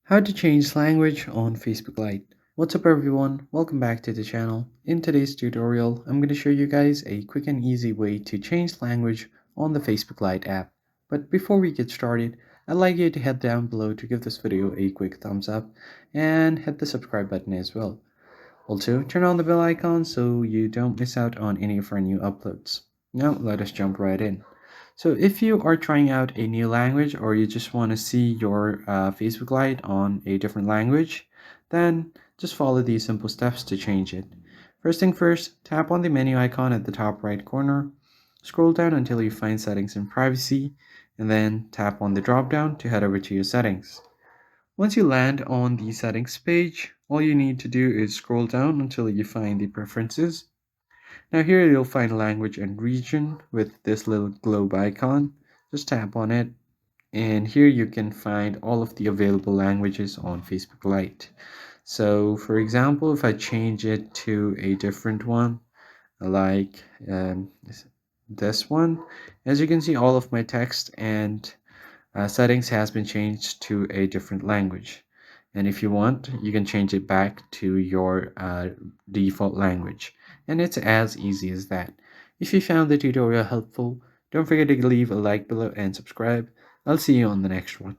How to change language on Facebook Lite. What's up everyone, welcome back to the channel. In today's tutorial, I'm going to show you guys a quick and easy way to change language on the Facebook Lite app. But before we get started, I'd like you to head down below to give this video a quick thumbs up and hit the subscribe button as well. Also, turn on the bell icon so you don't miss out on any of our new uploads. Now, let us jump right in. So if you are trying out a new language or you just want to see your Facebook Lite on a different language, then just follow these simple steps to change it. First thing first, tap on the menu icon at the top right corner, scroll down until you find settings and privacy, and then tap on the drop down to head over to your settings. Once you land on the settings page, all you need to do is scroll down until you find the preferences. Now here you'll find language and region with this little globe icon. Just tap on it and here you can find all of the available languages on Facebook Lite. So for example, if I change it to a different one, like this one, as you can see all of my text and settings has been changed to a different language. And if you want, you can change it back to your default language. And it's as easy as that. If you found the tutorial helpful, don't forget to leave a like below and subscribe. I'll see you on the next one.